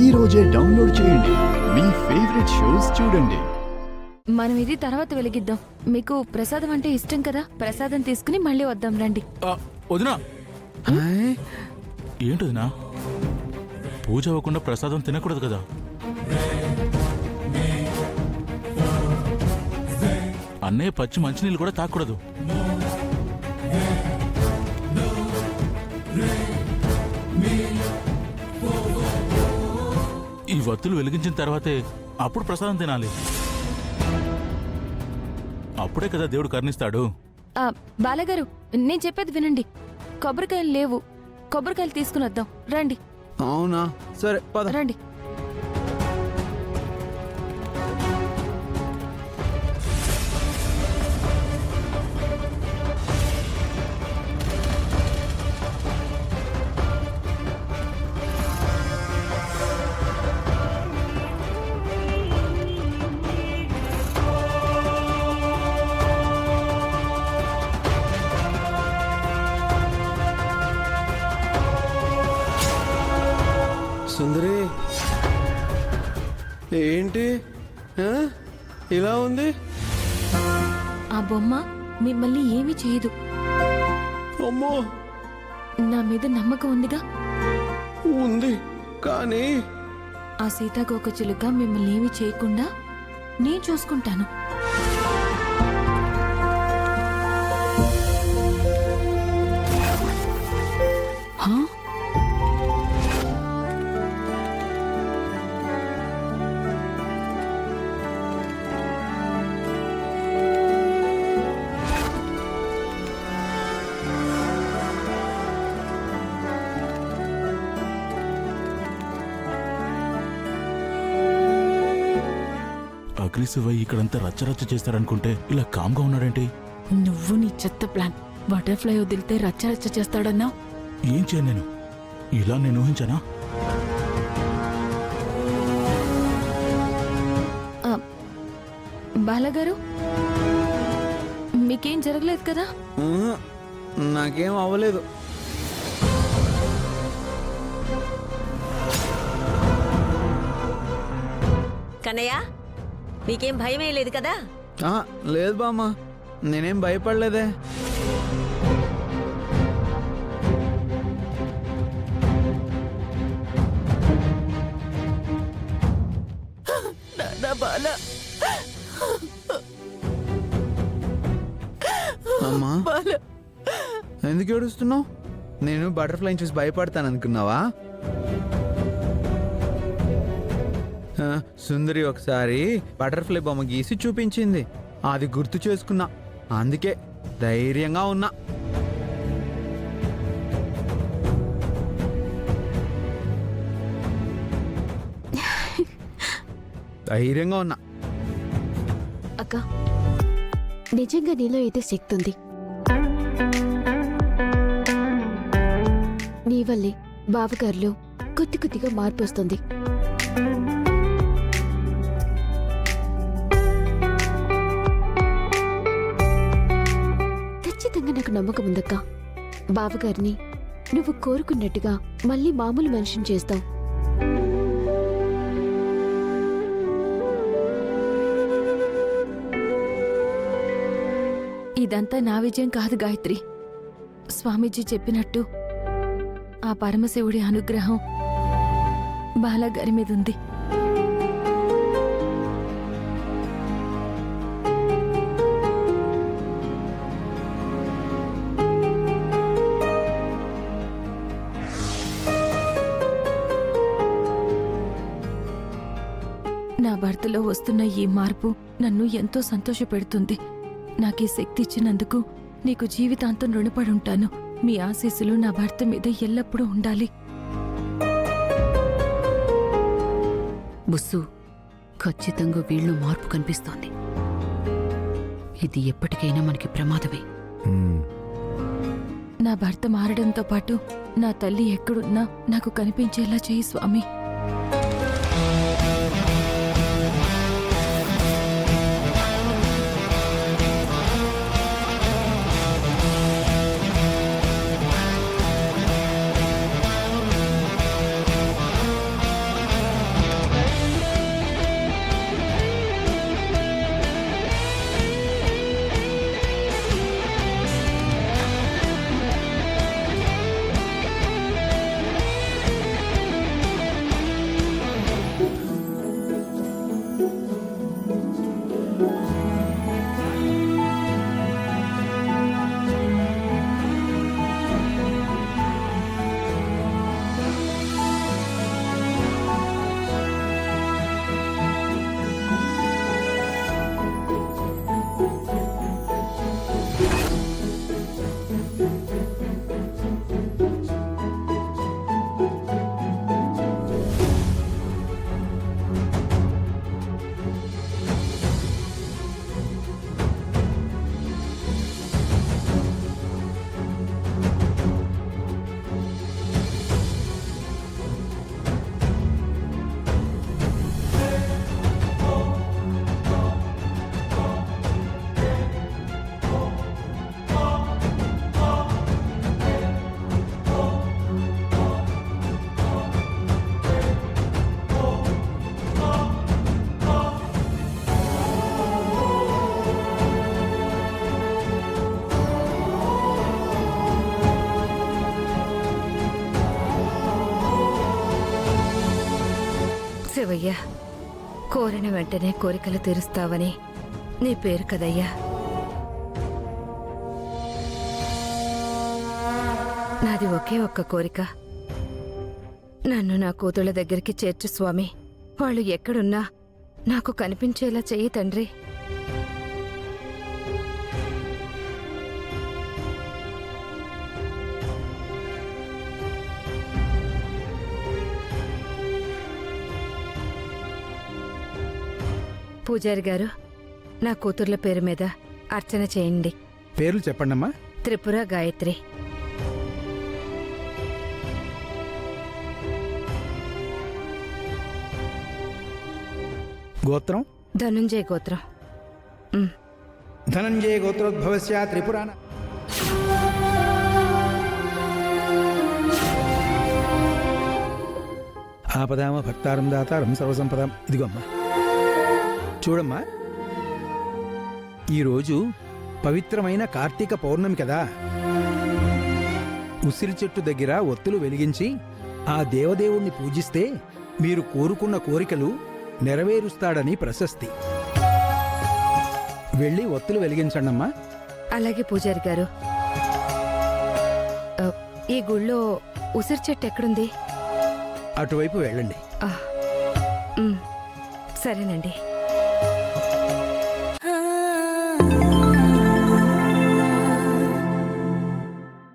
ఈ రోజే డౌన్లోడ్ చేయండి. మీ ఫేవరెట్ షోస్ చూడండి. మనం ఇది తర్వాత వెలిగిద్దాం. మీకు ప్రసాదం అంటే ఇష్టం కదా, ప్రసాదం తీసుకుని మళ్ళీ వద్దాం రండి. వదినా ఏంటి వదినా, పూజ అవ్వకుండా ప్రసాదం తినకూడదు కదా? అన్నయ్య పచ్చి మంచినీళ్ళు కూడా తాకూడదు. ఈ వత్తులు వెలిగించిన తర్వాతే అప్పుడు ప్రసాదం తినాలి. అప్పుడే కదా దేవుడు కరుణిస్తాడు. బాలగారు, నేను చెప్పేది వినండి. కొబ్బరికాయలు లేవు, కొబ్బరికాయలు తీసుకుని వద్దాం రండి. అవునా, సరే పద. రండి. సుందరి, ఏంటి ఇలా ఉంది? ఆ బొమ్మ మిమ్మల్ని ఏమీ చేయదు. అమ్మో, నా మీద నమ్మకం ఉందిగా? ఉంది, కానీ ఆ సీతాకోకచిలుక మిమ్మల్ని ఏమీ చేయకుండా నేను చూసుకుంటాను. అగ్రెసివ్ ఇక్కడంతా రచ్చరచ్చ చేస్తాడనుకుంటే ఇలా కామ్గా ఉన్నాడేంటి? నువ్వు నీ చెత్త ప్లాన్. బటర్ఫ్లై వదిలితే రచ్చరచ్చ చేస్తాడన్నా? ఏం చేయను నేను, ఇలా నేను ఊహించానా? బాలగారు, మీకేం జరగలేదు కదా? నాకేం అవ్వలేదు. కన్నయ్య, నీకేం భయమే లేదు కదా? లేదు బామ్మ, నేనేం భయపడలేదే. అమ్మా, ఎందుకు ఏడుస్తున్నావు? నేను బటర్ఫ్లైని చూసి భయపడతాను అనుకున్నావా? సుందరి ఒకసారి బటర్ఫ్లై బొమ్మ గీసి చూపించింది, అది గుర్తు చేసుకున్నా, అందుకే ధైర్యంగా ఉన్నా. ధైర్యంగా ఉన్నా. అక్క, నిజంగా నీలో ఏదో శక్తి ఉంది. నీ వల్లే బావగారిలో కొద్ది కొద్దిగా మార్పు వస్తుంది. ఖచ్చితంగా నాకు నమ్మకం ఉందక్క. బావగారిని నువ్వు కోరుకున్నట్టుగా మళ్ళీ మామూలు మనిషిని చేస్తావు. ఇదంతా నా విజయం కాదు గాయత్రి. స్వామీజీ చెప్పినట్టు ఆ పరమశివుడి అనుగ్రహం బాలగారి మీద ఉంది. నా భర్తలో వస్తున్న ఈ మార్పు నన్ను ఎంతో సంతోషపెడుతుంది. నాకీ శక్తి ఇచ్చినందుకు నీకు జీవితాంతం రుణపడి ఉంటాను. మీ ఆశీస్సులు నా భర్త మీద ఎల్లప్పుడూ ఉండాలి. బుస్సు, ఖచ్చితంగా వీళ్ళు మార్పు కనిపిస్తోంది. ఇది ఎప్పటికైనా మనకి ప్రమాదమే. నా భర్త మారడంతో పాటు నా తల్లి ఎక్కడున్నా నాకు కనిపించేలా చేయి స్వామి. శివయ్య, కోరిన వెంటనే కోరికలు తీరుస్తావని నీ పేరు కదయ్యా. నాది ఒకే ఒక్క కోరిక. నన్ను నా కూతుళ్ళ దగ్గరికి చేర్చు స్వామి. వాళ్ళు ఎక్కడున్నా నాకు కనిపించేలా చెయ్యి తండ్రి. పూజారి గారు, నా కూతుర్ల పేరు మీద అర్చన చేయండి. పేర్లు చెప్పండమ్మా. త్రిపుర, గాయత్రి. గోత్రం ధనుంజయ గోత్రం. ధనంజయ గోత్రోద్భవస్య త్రిపురాణ. ఆపదామ భక్తారం దాతారం సర్వసంపదాం. ఇదిగో అమ్మా, చూడమ్మా, ఈరోజు పవిత్రమైన కార్తీక పౌర్ణమి కదా. ఉసిరి చెట్టు దగ్గర ఒత్తులు వెలిగించి ఆ దేవదేవుణ్ణి పూజిస్తే మీరు కోరుకున్న కోరికలు నెరవేరుస్తాడని ప్రశస్తి. వెళ్ళి ఒత్తులు వెలిగించండమ్మా. అలాగే పూజారి గారు. ఈ గుళ్ళో ఉసిరి చెట్టు ఎక్కడుంది? అటువైపు వెళ్ళండి. సరేనండి.